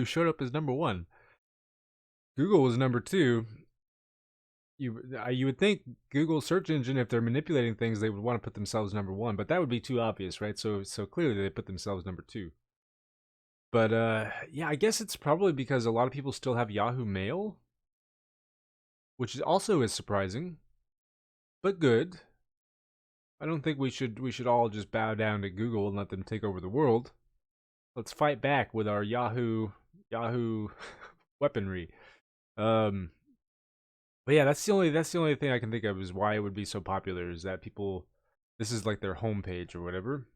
showed up as number one. Google was number two. You would think Google search engine, if they're manipulating things, they would want to put themselves number one, but that would be too obvious, right? So clearly they put themselves number two. But yeah, I guess it's probably because a lot of people still have Yahoo Mail, which also is surprising, but good. I don't think we should all just bow down to Google and let them take over the world. Let's fight back with our Yahoo weaponry. Um, but yeah, that's the only thing I can think of is why it would be so popular is that people, this is like their homepage or whatever.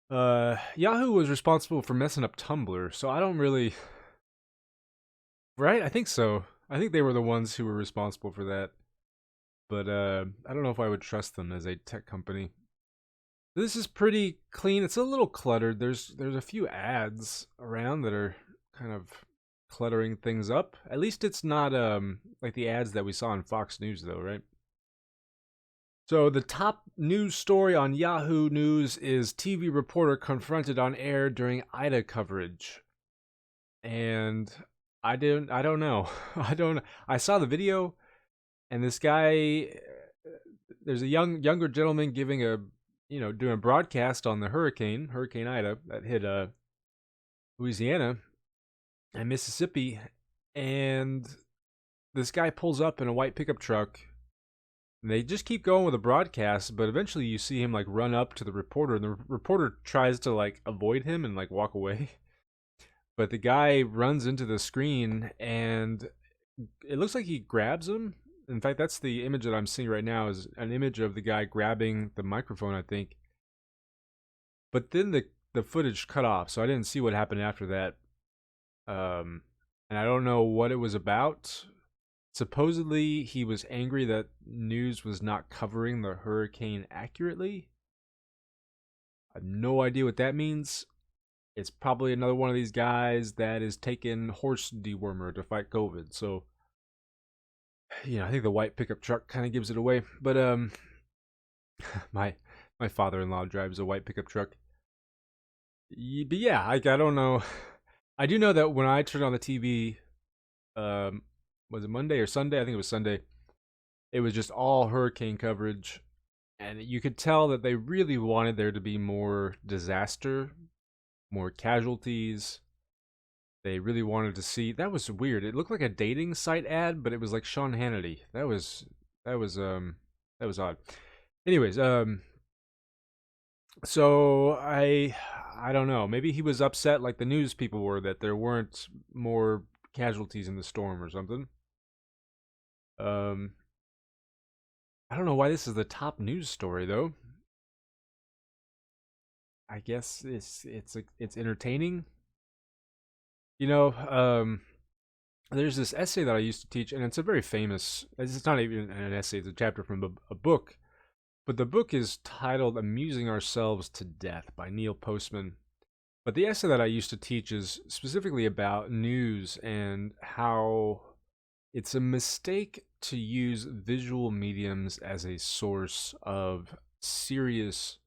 Yahoo was responsible for messing up Tumblr, so I don't really, right? I think so. I think they were the ones who were responsible for that. But I don't know if I would trust them as a tech company. This is pretty clean. It's a little cluttered. There's a few ads around that are kind of cluttering things up. At least it's not like the ads that we saw on Fox News though, right? So the top news story on Yahoo News is TV reporter confronted on air during Ida coverage. And I don't know. I saw the video and this guy, there's a younger gentleman giving a, doing a broadcast on the Hurricane Ida that hit Louisiana and Mississippi, and this guy pulls up in a white pickup truck. And they just keep going with the broadcast, but eventually you see him like run up to the reporter, and the reporter tries to like avoid him and like walk away. But the guy runs into the screen, and it looks like he grabs him. In fact, that's the image that I'm seeing right now is an image of the guy grabbing the microphone, I think. But then the footage cut off, so I didn't see what happened after that. And I don't know what it was about. Supposedly, he was angry that news was not covering the hurricane accurately. I have no idea what that means. It's probably another one of these guys that is taking horse dewormer to fight COVID. So, I think the white pickup truck kind of gives it away. But my my father-in-law drives a white pickup truck. But yeah, I don't know. I do know that when I turned on the TV, was it Monday or Sunday? I think it was Sunday. It was just all hurricane coverage, and you could tell that they really wanted there to be more disaster, more casualties. They really wanted to see. That was weird. It looked like a dating site ad, but it was like Sean Hannity. That was odd. Anyways, so I don't know. Maybe he was upset like the news people were that there weren't more casualties in the storm or something. Um, I don't know why this is the top news story though. I guess it's entertaining. You know, there's this essay that I used to teach, and it's a very famous. It's not even an essay; it's a chapter from a book. But the book is titled "Amusing Ourselves to Death" by Neil Postman. But the essay that I used to teach is specifically about news and how it's a mistake to use visual mediums as a source of serious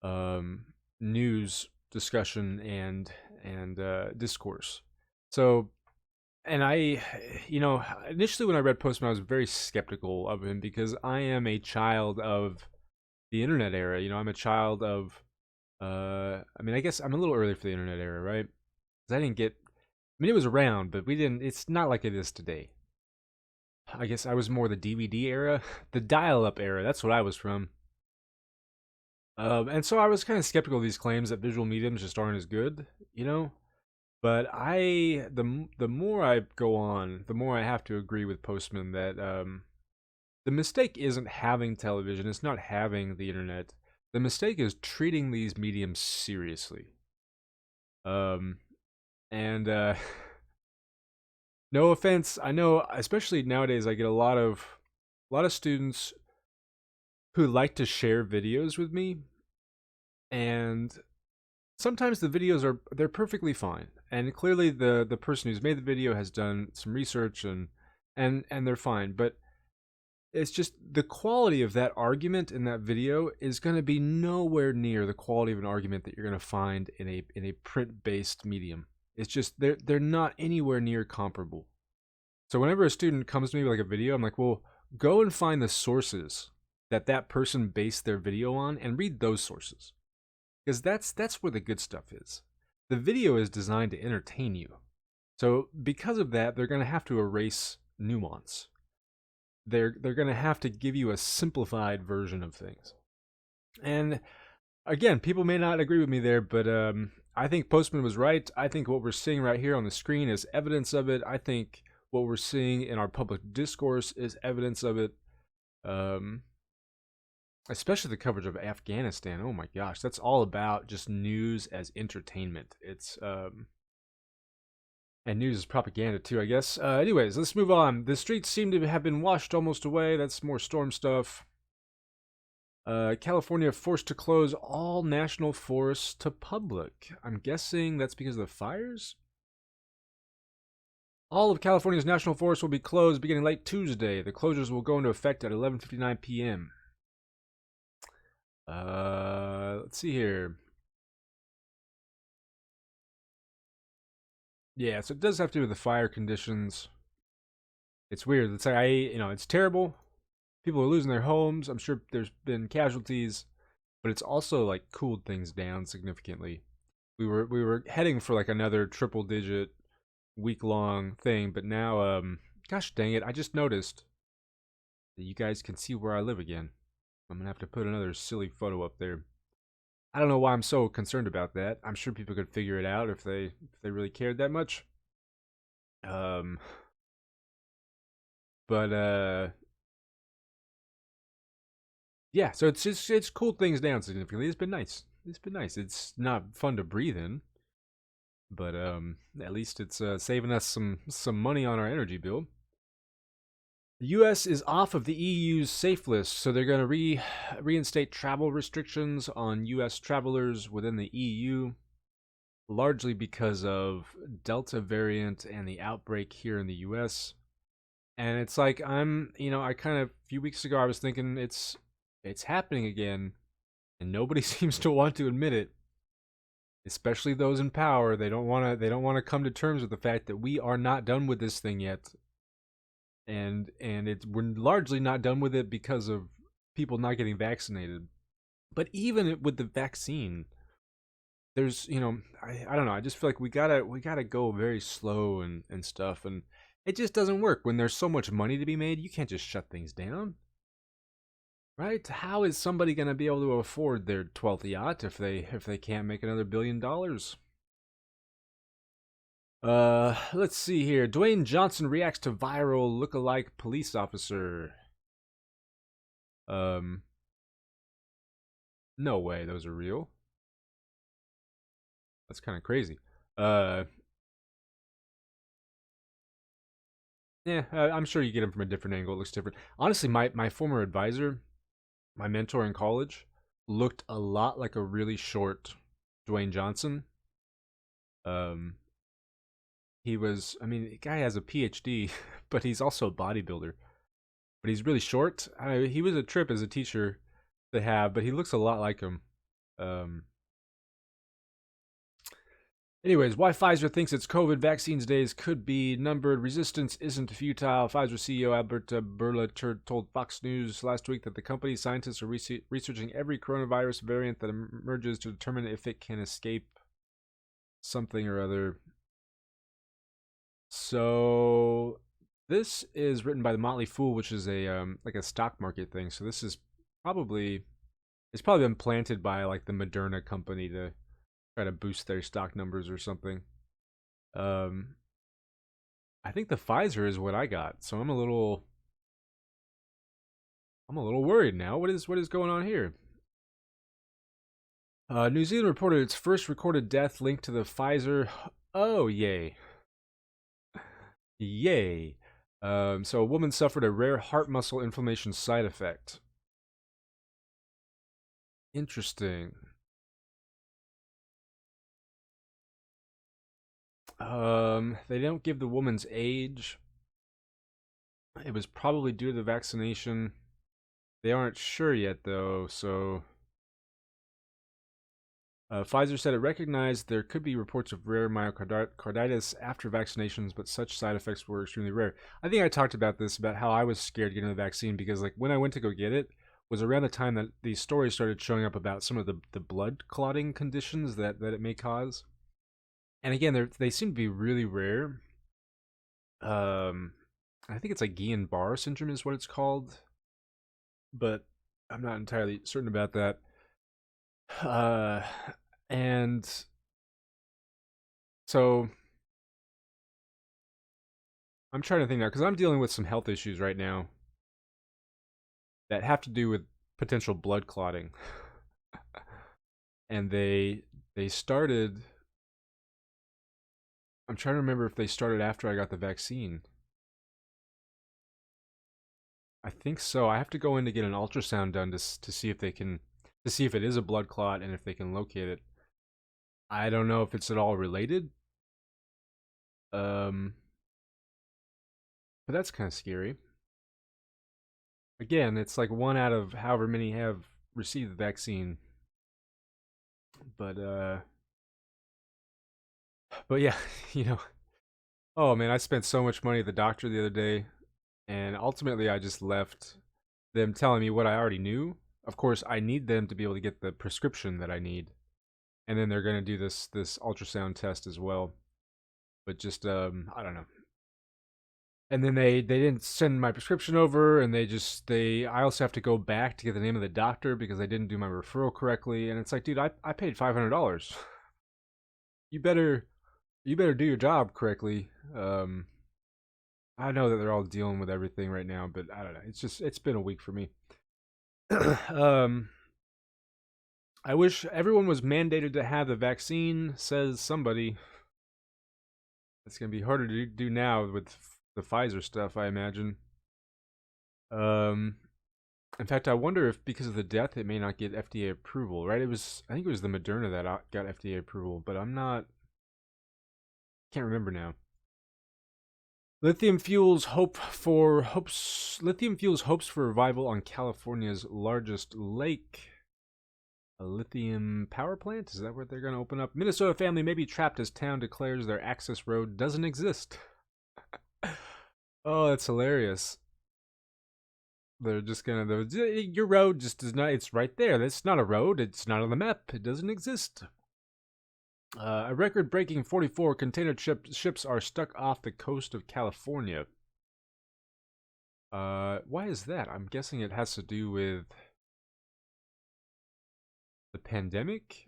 um, news discussion and discourse. So, and initially when I read Postman, I was very skeptical of him because I am a child of the internet era. I'm a child of, I mean, I guess I'm a little early for the internet era, right? Because I didn't get, I mean, it was around, but we didn't, it's not like it is today. I guess I was more the DVD era, the dial up era. That's what I was from. And so I was kind of skeptical of these claims that visual mediums just aren't as good, you know? But the more I go on, the more I have to agree with Postman that the mistake isn't having television, it's not having the internet. The mistake is treating these mediums seriously. Um, and no offense, I know, especially nowadays, I get a lot of students who like to share videos with me, and sometimes the videos they're perfectly fine, and clearly the person who's made the video has done some research and they're fine, but it's just the quality of that argument in that video is going to be nowhere near the quality of an argument that you're going to find in a print based medium. It's just they're not anywhere near comparable. So whenever a student comes to me with like a video, I'm like, well, go and find the sources that that person based their video on and read those sources, because that's where the good stuff is. The video is designed to entertain you. So because of that, they're going to have to erase nuance. They're going to have to give you a simplified version of things. And again, people may not agree with me there, but I think Postman was right. I think what we're seeing right here on the screen is evidence of it. I think what we're seeing in our public discourse is evidence of it. Um, Especially the coverage of Afghanistan. Oh my gosh, that's all about just news as entertainment. It's and news is propaganda too, I guess. Anyways, let's move on. The streets seem to have been washed almost away. That's more storm stuff. California forced to close all national forests to public. I'm guessing that's because of the fires? All of California's national forests will be closed beginning late Tuesday. The closures will go into effect at 11:59 p.m. Let's see here. Yeah, so it does have to do with the fire conditions. It's weird. It's like it's terrible. People are losing their homes. I'm sure there's been casualties, but it's also like cooled things down significantly. We were heading for like another triple digit week long thing, but now gosh dang it, I just noticed that you guys can see where I live again. I'm gonna have to put another silly photo up there. I don't know why I'm so concerned about that. I'm sure people could figure it out if they really cared that much. Um, but yeah. So it's cooled things down significantly. It's been nice. It's been nice. It's not fun to breathe in, but at least it's saving us some money on our energy bill. The U.S. is off of the EU's safe list, so they're going to reinstate travel restrictions on U.S. travelers within the EU, largely because of Delta variant and the outbreak here in the U.S. And it's like I kind of a few weeks ago I was thinking it's happening again, and nobody seems to want to admit it. Especially those in power, they don't want to come to terms with the fact that we are not done with this thing yet, and we're largely not done with it because of people not getting vaccinated. But even with the vaccine, there's I don't know. I just feel like we gotta go very slow and stuff, and it just doesn't work when there's so much money to be made. You can't just shut things down, right? How is somebody gonna be able to afford their 12th yacht if they can't make another $1 billion? Let's see here. Dwayne Johnson reacts to viral look-alike police officer. Um, no way, those are real. That's kind of crazy. Uh, yeah, I'm sure you get him from a different angle. It looks different. Honestly, my former advisor, my mentor in college, looked a lot like a really short Dwayne Johnson. Um, he was, I mean, the guy has a PhD, but he's also a bodybuilder. But he's really short. He was a trip as a teacher to have, but he looks a lot like him. Um, Anyways, why Pfizer thinks its COVID vaccines days could be numbered. Resistance isn't futile. Pfizer CEO Albert Bourla told Fox News last week that the company's scientists are researching every coronavirus variant that emerges to determine if it can escape something or other. So this is written by the Motley Fool, which is a like a stock market thing. So this is probably it's probably been planted by like the Moderna company to try to boost their stock numbers or something. Um, I think the Pfizer is what I got, so I'm a little worried now. What is going on here? New Zealand reported its first recorded death linked to the Pfizer. Oh, yay. Yay. So a woman suffered a rare heart muscle inflammation side effect. Interesting. They don't give the woman's age. It was probably due to the vaccination. They aren't sure yet, though, so Pfizer said it recognized there could be reports of rare myocarditis after vaccinations, but such side effects were extremely rare. I think I talked about this, about how I was scared getting the vaccine because, like, when I went to go get it was around the time that these stories started showing up about some of the blood clotting conditions that it may cause. And again, they seem to be really rare. Um, I think it's like Guillain-Barré syndrome is what it's called, but I'm not entirely certain about that. Uh, and so I'm trying to think now because I'm dealing with some health issues right now that have to do with potential blood clotting, and they started. I'm trying to remember if they started after I got the vaccine. I think so. I have to go in to get an ultrasound done to see if they can to see if it is a blood clot and if they can locate it. I don't know if it's at all related. Um, but that's kind of scary. Again, it's like one out of however many have received the vaccine. But yeah, you know, oh man, I spent so much money at the doctor the other day, and ultimately I just left them telling me what I already knew. Of course, I need them to be able to get the prescription that I need, and then they're gonna do this ultrasound test as well. But just I don't know. And then they didn't send my prescription over, and they I also have to go back to get the name of the doctor because I didn't do my referral correctly, and it's like, dude, I paid $500. You better do your job correctly. I know that they're all dealing with everything right now, but I don't know. It's been a week for me. um, I wish everyone was mandated to have the vaccine, says somebody. It's gonna be harder to do now with the Pfizer stuff, I imagine. Um, in fact, I wonder if because of the death, it may not get FDA approval. Right? I think it was the Moderna that got FDA approval, but I'm not. Can't remember now. Lithium fuels hopes for revival on California's largest lake. A lithium power plant? Is that what they're going to open up? Minnesota family may be trapped as town declares their access road doesn't exist. Oh, that's hilarious. They're just gonna your road just does not. It's right there. That's not a road. It's not on the map. It doesn't exist. A record-breaking 44 container ships are stuck off the coast of California. Why is that? I'm guessing it has to do with the pandemic.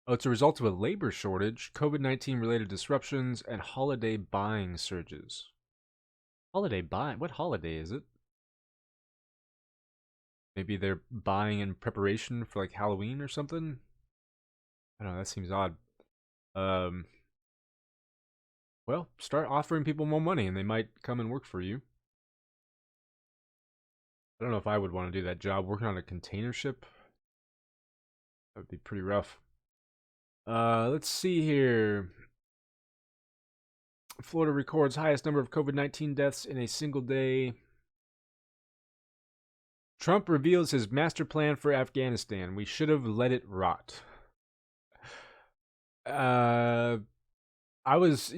Oh, it's a result of a labor shortage, COVID-19 related disruptions, and holiday buying surges. Holiday buying? What holiday is it? Maybe they're buying in preparation for like Halloween or something? I don't know, that seems odd. Um, well, start offering people more money and they might come and work for you. I don't know if I would want to do that job. Working on a container ship, that would be pretty rough. Let's see here. Florida records highest number of COVID-19 deaths in a single day. Trump reveals his master plan for Afghanistan. We should have let it rot. I was,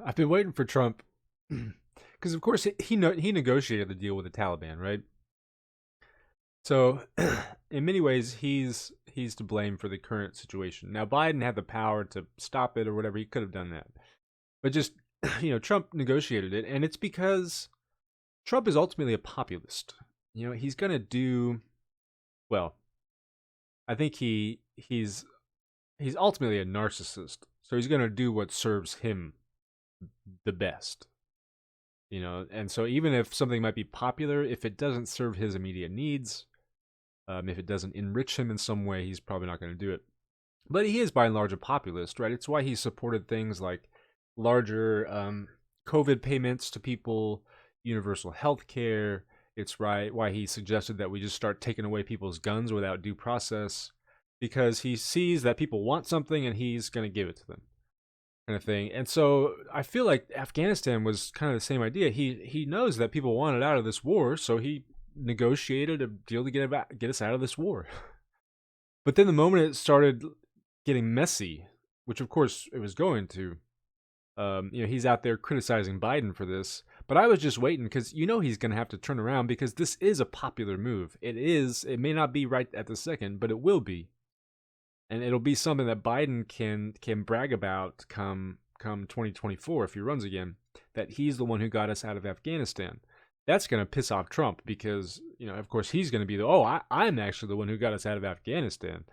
I've been waiting for Trump because, of course, he negotiated the deal with the Taliban, right? So, in many ways, he's to blame for the current situation. Now, Biden had the power to stop it or whatever; he could have done that, but just Trump negotiated it, and it's because Trump is ultimately a populist. He's gonna do well. I think he's ultimately a narcissist, so he's gonna do what serves him the best. And so even if something might be popular, if it doesn't serve his immediate needs, if it doesn't enrich him in some way, he's probably not going to do it. But he is by and large a populist, right? It's why he supported things like larger COVID payments to people, universal health care. It's why he suggested that we just start taking away people's guns without due process, because he sees that people want something and he's going to give it to them, kind of thing. And so I feel like Afghanistan was kind of the same idea. He knows that people wanted out of this war, so he negotiated a deal to get us out of this war. But then the moment it started getting messy, which of course it was going to, he's out there criticizing Biden for this. But I was just waiting because he's going to have to turn around because this is a popular move. It is. It may not be right at the second, but it will be, and it'll be something that Biden can brag about come 2024 if he runs again. That he's the one who got us out of Afghanistan. That's going to piss off Trump because of course he's going to be I'm actually the one who got us out of Afghanistan.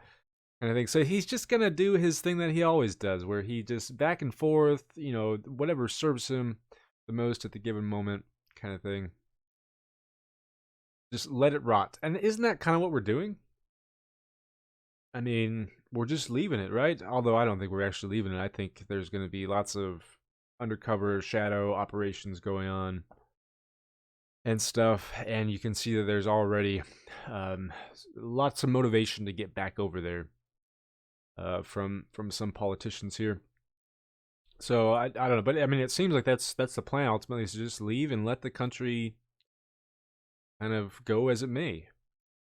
And I think so. He's just gonna do his thing that he always does, where he just back and forth, whatever serves him the most at the given moment, kind of thing. Just let it rot. And isn't that kind of what we're doing? I mean, we're just leaving it, right? Although I don't think we're actually leaving it. I think there's going to be lots of undercover shadow operations going on and stuff. And you can see that there's already lots of motivation to get back over there. From some politicians here. So I don't know, but I mean, it seems like that's the plan ultimately, is to just leave and let the country kind of go as it may.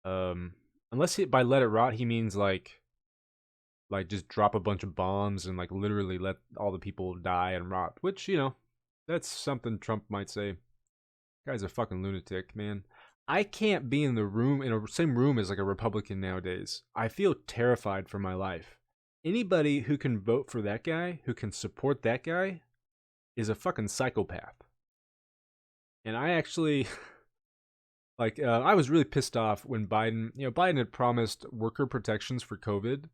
Unless by let it rot he means like just drop a bunch of bombs and like literally let all the people die and rot, which that's something Trump might say. Guy's a fucking lunatic, man. I can't be in the same room as like a Republican nowadays. I feel terrified for my life. Anybody who can vote for that guy, who can support that guy, is a fucking psychopath. And I actually, I was really pissed off when Biden had promised worker protections for COVID.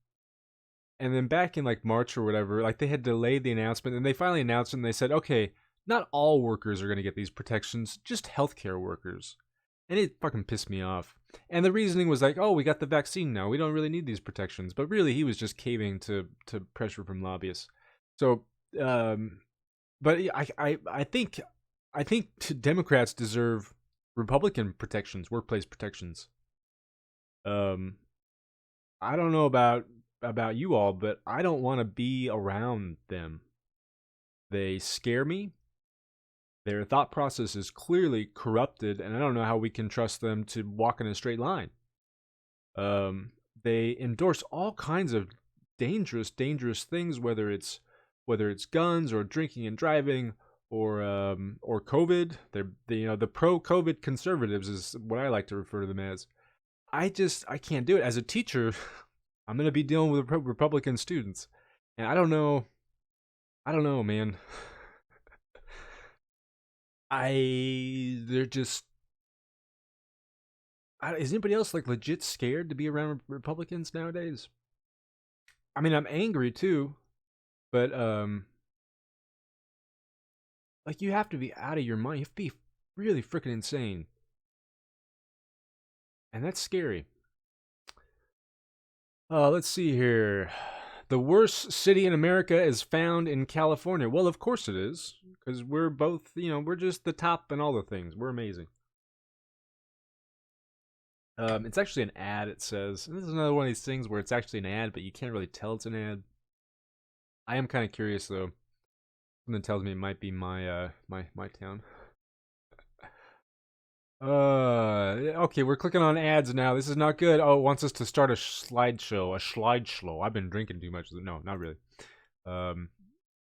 And then back in like March or whatever, they had delayed the announcement, and they finally announced it, and they said, okay, not all workers are going to get these protections, just healthcare workers. And it fucking pissed me off. And the reasoning was like, oh, we got the vaccine now. We don't really need these protections. But really, he was just caving to pressure from lobbyists. So, but I think Democrats deserve Republican protections, workplace protections. I don't know about you all, but I don't want to be around them. They scare me. Their thought process is clearly corrupted, and I don't know how we can trust them to walk in a straight line. They endorse all kinds of dangerous things, whether it's guns or drinking and driving or COVID. They're the pro-COVID conservatives is what I like to refer to them as. I can't do it. As a teacher, I'm gonna be dealing with Republican students, and I don't know, man. They're just. Is anybody else legit scared to be around Republicans nowadays? I mean, I'm angry too, but you have to be out of your mind. You have to be really freaking insane, and that's scary. Let's see here. The worst city in America is found in California. Well, of course it is, because we're both, we're just the top in all the things. We're amazing. It's actually an ad, it says. And this is another one of these things where it's actually an ad, but you can't really tell it's an ad. I am kind of curious, though. Something tells me it might be my my town. Okay, we're clicking on ads now. This is not good. Oh, it wants us to start a slideshow. I've been drinking too much. No, not really.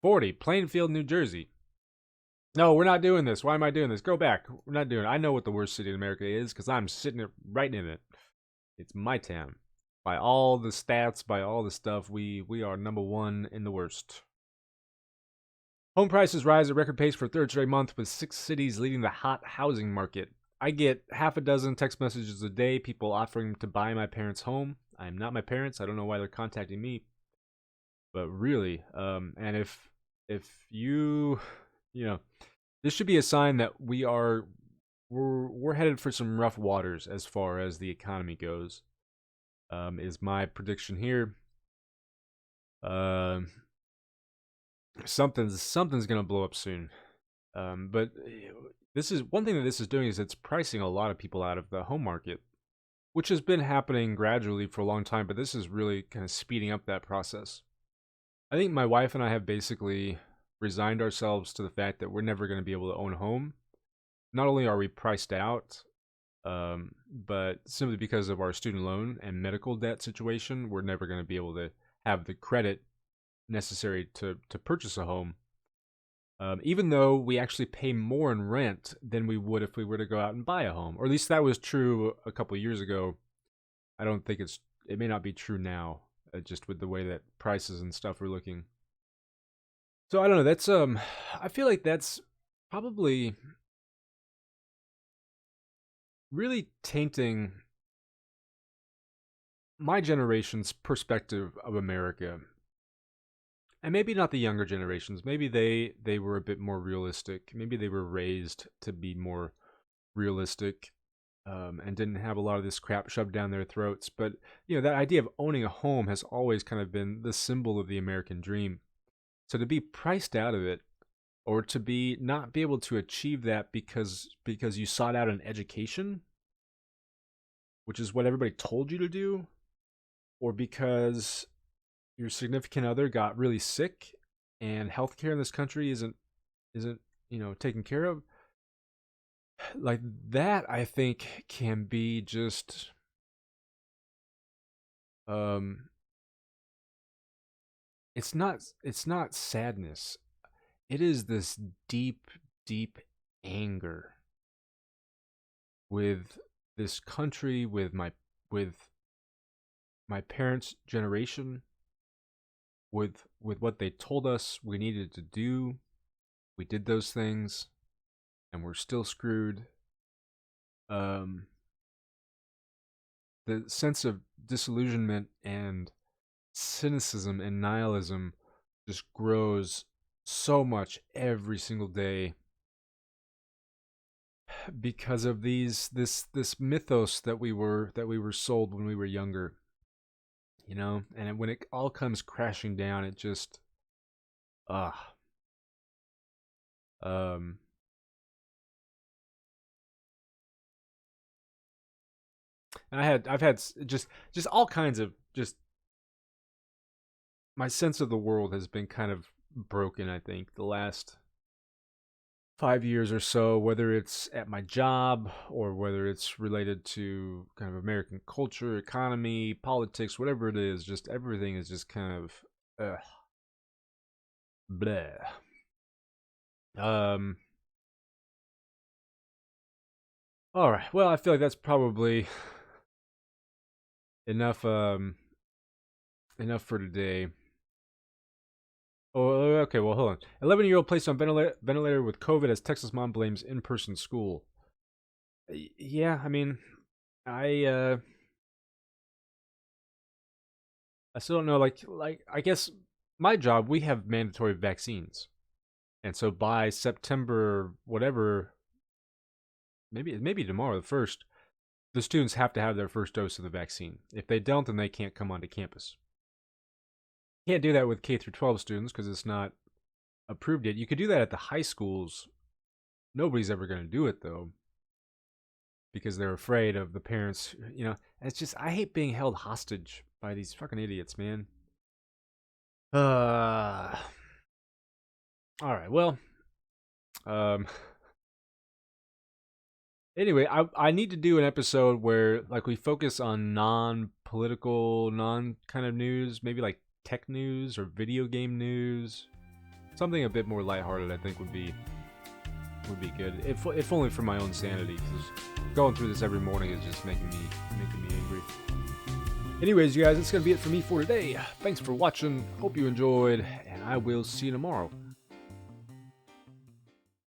40, Plainfield, New Jersey. No, we're not doing this. Why am I doing this? Go back. We're not doing it. I know what the worst city in America is because I'm sitting right in it. It's my town. By all the stats, by all the stuff, we are number one in the worst. Home prices rise at record pace for a third straight month, with 6 cities leading the hot housing market. I get half a dozen text messages a day, people offering to buy my parents' home. I am not my parents. I don't know why they're contacting me. But really, and if you, this should be a sign that we're headed for some rough waters as far as the economy goes. Is my prediction here. Something's gonna blow up soon. But this is one thing that this is doing, is it's pricing a lot of people out of the home market, which has been happening gradually for a long time, but this is really kind of speeding up that process. I think my wife and I have basically resigned ourselves to the fact that we're never going to be able to own a home. Not only are we priced out, But simply because of our student loan and medical debt situation, we're never going to be able to have the credit necessary to purchase a home. Even though we actually pay more in rent than we would if we were to go out and buy a home, or at least that was true a couple of years ago. I don't think it may not be true now, just with the way that prices and stuff are looking. So I don't know. That's I feel like that's probably really tainting my generation's perspective of America. And maybe not the younger generations. Maybe they were a bit more realistic. Maybe they were raised to be more realistic, and didn't have a lot of this crap shoved down their throats. But that idea of owning a home has always kind of been the symbol of the American dream. So to be priced out of it, or to be not be able to achieve that because you sought out an education, which is what everybody told you to do, or because your significant other got really sick and healthcare in this country isn't taken care of, like that, I think can be just um it's not sadness. It is this deep, deep anger with this country, with my parents' generation, with what they told us we needed to do. We did those things, and we're still screwed. Um, the sense of disillusionment and cynicism and nihilism just grows so much every single day because of this mythos that we were sold when we were younger, and when it all comes crashing down, it just ah um and I've had just all kinds of just my sense of the world has been kind of broken, I think, the last 5 years or so, whether it's at my job or whether it's related to kind of American culture, economy, politics, whatever it is. Just everything is just kind of bleh. Um. All right. Well, I feel like that's probably enough. Enough for today. Oh, okay. Well, hold on. 11-year-old placed on ventilator with COVID as Texas mom blames in-person school. Yeah, I mean, I I still don't know. Like I guess my job, we have mandatory vaccines, and so by September, whatever, maybe tomorrow, the 1st, the students have to have their first dose of the vaccine. If they don't, then they can't come onto campus. Can't do that with K through 12 students because it's not approved yet. You could do that at the high schools. Nobody's ever going to do it though, because they're afraid of the parents. It's just I hate being held hostage by these fucking idiots, man. All right. Well, um, anyway, I need to do an episode where like we focus on non-political, non kind of news, maybe like tech news or video game news. Something a bit more lighthearted, I think, would be good. If only for my own sanity, because going through this every morning is just making me angry. Anyways, you guys, that's gonna be it for me for today. Thanks for watching. Hope you enjoyed, and I will see you tomorrow.